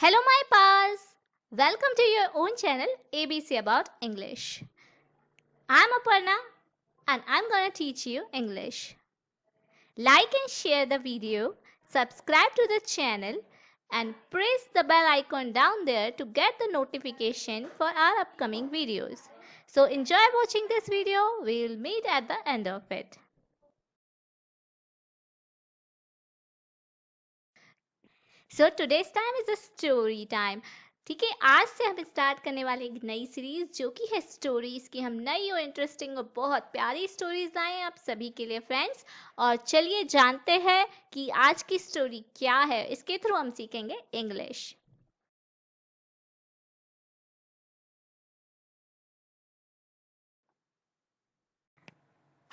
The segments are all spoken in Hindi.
Hello, my pals! Welcome to your own channel ABC About English. I'm Aparna and I'm gonna teach you English. Like and share the video, subscribe to the channel, and press the bell icon down there to get the notification for our upcoming videos. So, enjoy watching this video. We'll meet at the end of it. So today's time is a story time. ठीक है, आज से हम स्टार्ट करने वाले एक नई सीरीज जो कि है स्टोरीज की। हम नई और इंटरेस्टिंग और बहुत प्यारी स्टोरीज लाए हैं आप सभी के लिए फ्रेंड्स। और चलिए जानते हैं कि आज की स्टोरी क्या है। इसके थ्रू हम सीखेंगे इंग्लिश।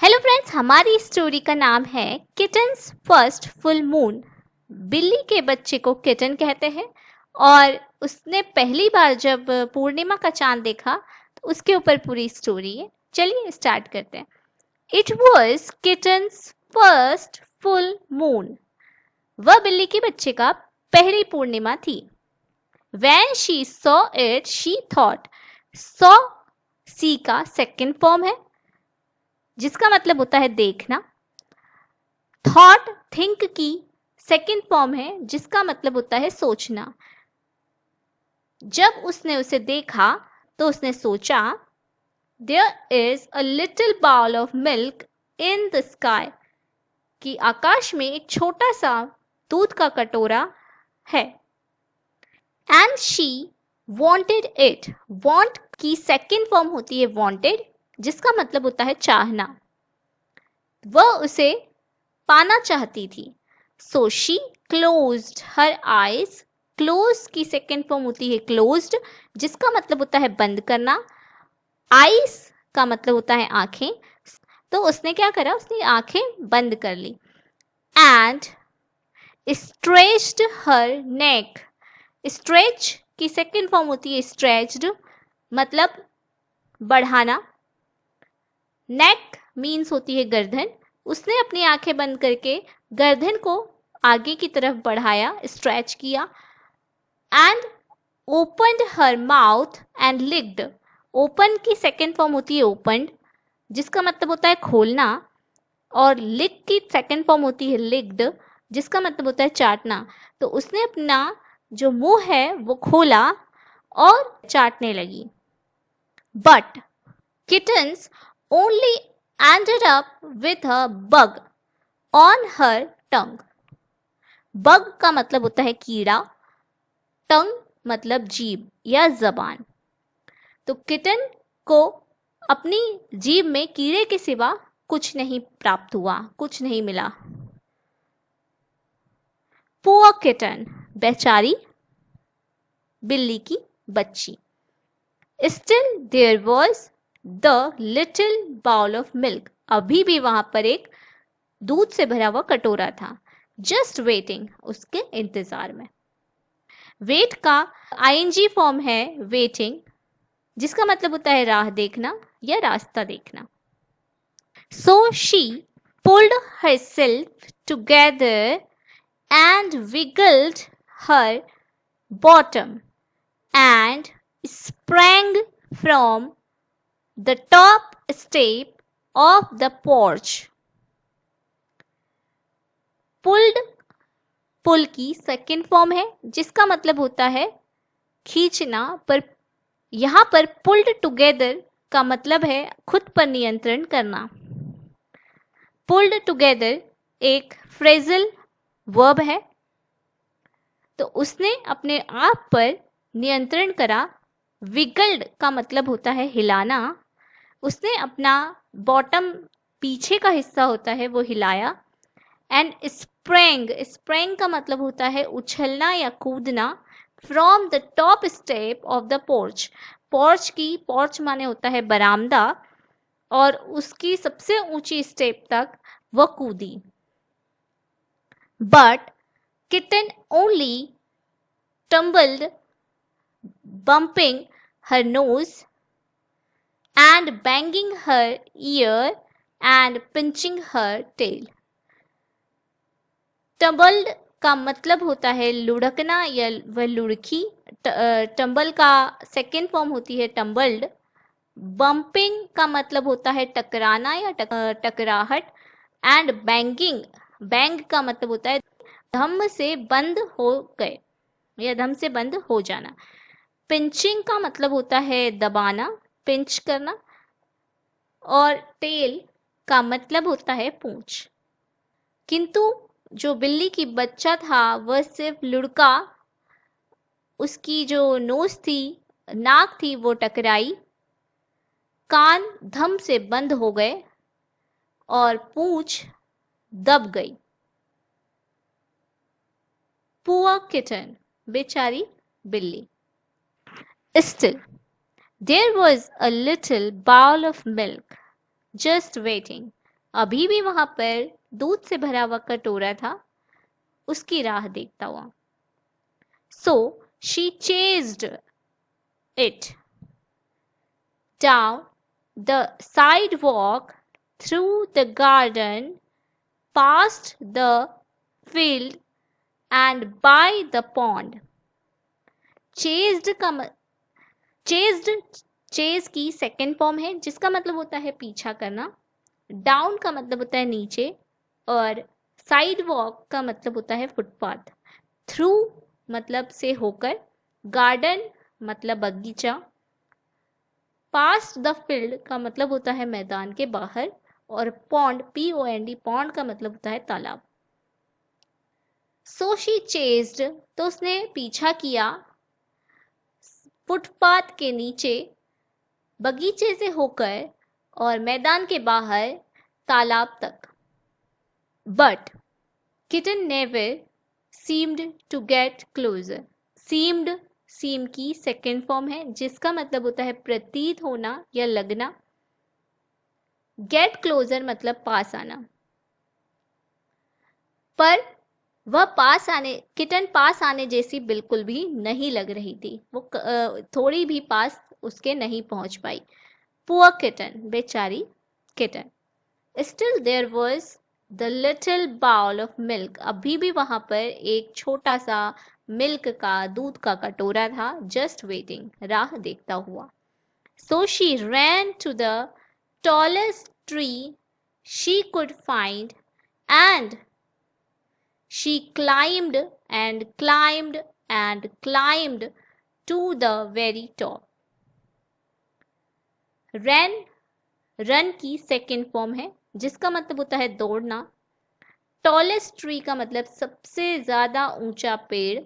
हेलो फ्रेंड्स, हमारी स्टोरी का नाम है किटन्स फर्स्ट फुल मून। बिल्ली के बच्चे को किटन कहते हैं और उसने पहली बार जब पूर्णिमा का चांद देखा तो उसके ऊपर पूरी स्टोरी है। चलिए स्टार्ट करते हैं। It was kittens first full moon. वह बिल्ली के बच्चे का पहली पूर्णिमा थी। When she saw it, she thought. saw सी का सेकेंड फॉर्म है जिसका मतलब होता है देखना। थॉट थिंक की सेकेंड फॉर्म है जिसका मतलब होता है सोचना। जब उसने उसे देखा तो उसने सोचा There is a little bowl of milk in the sky कि आकाश में एक छोटा सा दूध का कटोरा है। And she wanted it. Want की सेकेंड फॉर्म होती है wanted जिसका मतलब होता है चाहना। वह उसे पाना चाहती थी। So she closed her eyes. Close की सेकेंड फॉर्म होती है closed जिसका मतलब होता है बंद करना। eyes का मतलब होता है आंखें। तो उसने क्या करा, उसने आंखें बंद कर ली। And stretched her neck. Stretch की सेकेंड फॉर्म होती है stretched मतलब बढ़ाना। neck मीन्स होती है गर्दन। उसने अपनी आंखें बंद करके गर्दन को आगे की तरफ बढ़ाया, स्ट्रेच किया। And opened her mouth and licked. Open की सेकेंड फॉर्म होती है ओपन्ड जिसका मतलब होता है खोलना और लिक की सेकेंड फॉर्म होती है लिक्ड जिसका मतलब होता है चाटना। तो उसने अपना जो मुंह है वो खोला और चाटने लगी। But kittens only ended up with a bug on her tongue. Bug का मतलब होता है कीड़ा, टंग मतलब जीभ या जबान। तो किटन को अपनी जीभ में कीड़े के सिवा कुछ नहीं प्राप्त हुआ, कुछ नहीं मिला। पुअर किटन, बेचारी बिल्ली की बच्ची। Still there was the little bowl of milk. अभी भी वहां पर एक दूध से भरा हुआ कटोरा था। जस्ट वेटिंग, उसके इंतजार में। वेट का आईएनजी फॉर्म है वेटिंग जिसका मतलब होता है राह देखना या रास्ता देखना। So she pulled herself together and wiggled her bottom and sprang from the top step of the porch. Pulled pull की सेकेंड फॉर्म है जिसका मतलब होता है खींचना, पर यहां पर पुल्ड टुगेदर का मतलब है खुद पर नियंत्रण करना। पुल्ड टुगेदर एक फ्रेजल वर्ब है। तो उसने अपने आप पर नियंत्रण करा। विगल्ड का मतलब होता है हिलाना। उसने अपना बॉटम पीछे का हिस्सा होता है वो हिलाया। एंड स्प्रेंग, स्प्रेंग का मतलब होता है उछलना या कूदना। From the top step of the porch. Porch की, पोर्च माने होता है बरामदा, और उसकी सबसे ऊंची स्टेप तक वह कूदी। But kitten only tumbled, bumping her nose and banging her ear and pinching her tail. Tumbled का मतलब होता है लुढ़कना या वह लुढ़की। टंबल का सेकेंड फॉर्म होती है टंबल्ड। बम्पिंग का मतलब होता है टकराना या टकराहट। एंड बैंगिंग, बैंग का मतलब होता है धम से बंद हो गए या धम से बंद हो जाना। पिंचिंग का मतलब होता है दबाना, पिंच करना। और टेल का मतलब होता है पूंछ। किंतु जो बिल्ली की बच्चा था वह सिर्फ लुढ़का, उसकी जो नोज थी, नाक थी, वो टकराई, कान धम से बंद हो गए और पूंछ दब गई। पुअर किटन, बेचारी बिल्ली। Still, there was a little bowl of milk just waiting. अभी भी वहां पर दूध से भरा हुआ कटोरा था, उसकी राह देखता हुआ। So she chased it down the sidewalk, through the garden, past the field and by the pond. Chased का चेज्ड, चेज की सेकेंड फॉर्म है जिसका मतलब होता है पीछा करना। डाउन का मतलब होता है नीचे और साइड वॉक का मतलब होता है फुटपाथ। थ्रू मतलब से होकर, गार्डन मतलब बगीचा, पास्ट द फील्ड का मतलब होता है मैदान के बाहर और पॉन्ड, POND, पॉन्ड का मतलब होता है तालाब। सो शी चेज्ड, तो उसने पीछा किया फुटपाथ के नीचे, बगीचे से होकर और मैदान के बाहर तालाब तक। But kitten never seemed to get closer. Seemed, seem की सेकेंड फॉर्म है जिसका मतलब होता है प्रतीत होना या लगना। गेट क्लोजर मतलब पास आना। पर वह किटन पास आने जैसी बिल्कुल भी नहीं लग रही थी। वो थोड़ी भी पास उसके नहीं पहुंच पाई। पुअर किटन, बेचारी kitten. Still there was the little bowl of milk. अभी भी वहां पर एक छोटा सा मिल्क का, दूध का कटोरा था, जस्ट वेटिंग, राह देखता हुआ। So she ran to the tallest tree she could find and she climbed and climbed and climbed to the very top. Ran, run की सेकेंड फॉर्म है जिसका मतलब होता है दौड़ना। टॉलेस्ट ट्री का मतलब सबसे ज्यादा ऊंचा पेड़।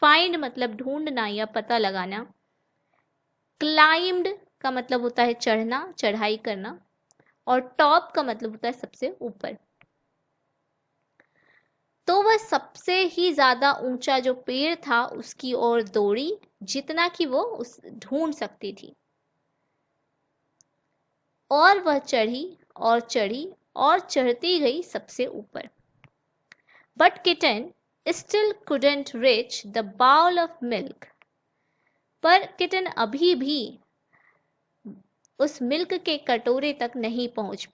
फाइंड मतलब ढूंढना या पता लगाना। क्लाइम्ड का मतलब होता है चढ़ना, चढ़ाई करना। और टॉप का मतलब होता है सबसे ऊपर। तो वह सबसे ही ज्यादा ऊंचा जो पेड़ था उसकी ओर दौड़ी, जितना कि वो उस ढूंढ सकती थी। और वह चढ़ी और चढ़ी और चढ़ती गई सबसे ऊपर। But kitten still couldn't reach the bowl of milk. पर किटन अभी भी उस मिल्क के कटोरे तक नहीं पहुंच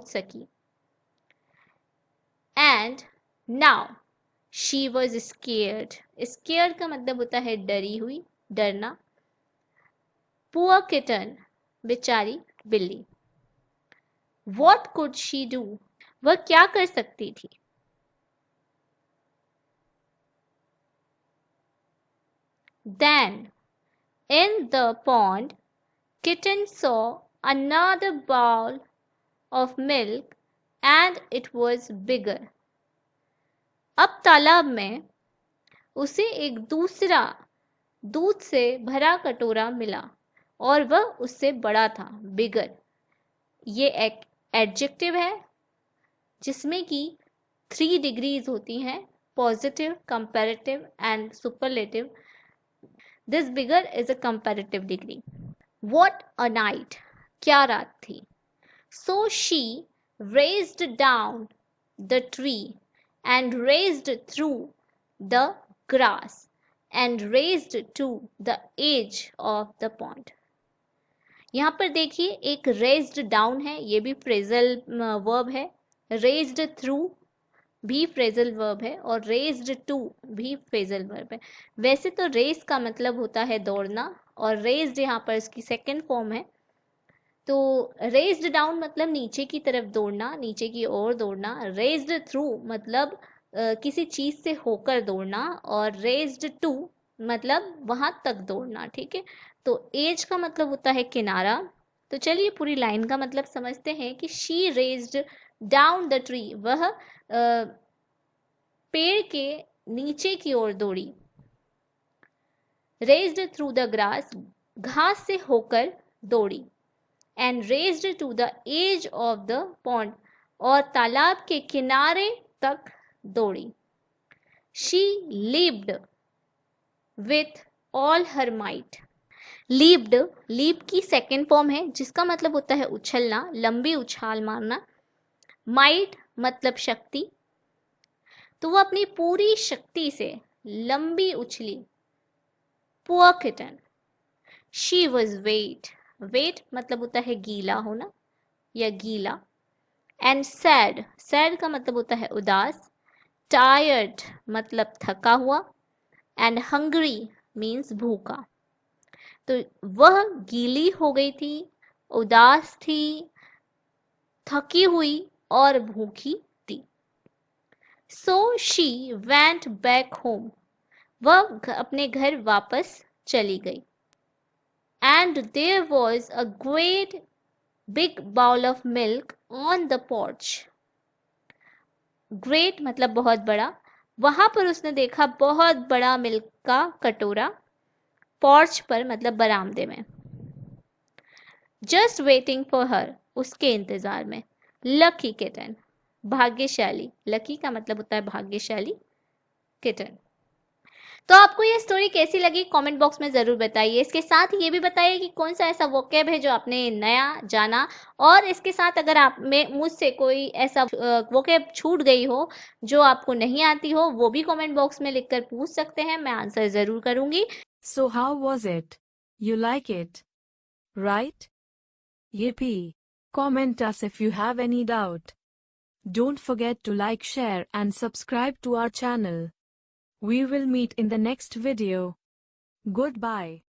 सकी। And now she was scared. Scared का मतलब होता है डरी हुई, डरना। पुअर किटन, बेचारी बिल्ली। वॉट कुड शी डू, वह क्या कर सकती थी। Then in the pond kitten saw another bowl of milk and it was bigger. अब तालाब में उसे एक दूसरा दूध से भरा कटोरा मिला और वह उससे बड़ा था, बिगर। ये एक एडजेक्टिव है जिसमें कि 3 डिग्रीज होती हैं, positive, comparative and superlative. This bigger is a comparative degree. What a night, क्या रात थी। So she raised down the tree and raced through the grass and raced to the edge of the pond. यहाँ पर देखिए एक raised down है, ये भी फ्रेजल वर्ब है। raised through भी फ्रेजल वर्ब है और रेज्ड टू भी फ्रेजल वर्ब है। वैसे तो रेस का मतलब होता है दौड़ना और रेज्ड यहाँ पर इसकी सेकंड फॉर्म है। तो रेज्ड डाउन मतलब नीचे की तरफ दौड़ना, नीचे की ओर दौड़ना। रेज्ड थ्रू मतलब किसी चीज से होकर दौड़ना। और रेज्ड टू मतलब वहां तक दौड़ना। ठीक है, तो एज का मतलब होता है किनारा। तो चलिए पूरी लाइन का मतलब समझते हैं कि she raised down the tree, वह पेड़ के नीचे की ओर दौड़ी। रेज्ड थ्रू द ग्रास, घास से होकर दौड़ी। And raced to the edge of the pond, और तालाब के किनारे तक दौड़ी। She leaped with all her might. Leaped, leap की सेकेंड फॉर्म है जिसका मतलब होता है उछलना, लंबी उछाल मारना। माइट मतलब शक्ति, तो वो अपनी पूरी शक्ति से लंबी उछली। Poor kitten, she was wet, wet मतलब होता है गीला होना या गीला। एंड सैड, सैड का मतलब होता है उदास। टायर्ड मतलब थका हुआ। एंड हंग्री मीन्स भूखा। तो वह गीली हो गई थी, उदास थी, थकी हुई और भूखी थी। So she went back home, वह अपने घर वापस चली गई। And there was a great big bowl of milk on the porch. Great मतलब बहुत बड़ा, वहां पर उसने देखा बहुत बड़ा मिल्क का कटोरा। पोर्च पर मतलब बरामदे में। जस्ट वेटिंग फॉर हर, उसके इंतजार में। लकी किटन, भाग्यशाली, लकी का मतलब होता है भाग्यशाली, किटन। तो आपको ये स्टोरी कैसी लगी कमेंट बॉक्स में ज़रूर बताइए। इसके साथ ये भी बताइए कि कौन सा ऐसा वोकैब है जो आपने नया जाना। और इसके साथ अगर आप में मुझसे कोई ऐसा वोकैब छूट गई हो जो आपको नहीं आती हो, वो भी कमेंट बॉक्स में लिखकर पूछ सकते हैं, मैं आंसर ज़रूर करूंगी। So how was it? You like it? Right? Yippee! Comment us if you have any doubt. Don't forget to like, share and subscribe to our channel. We will meet in the next video. Goodbye.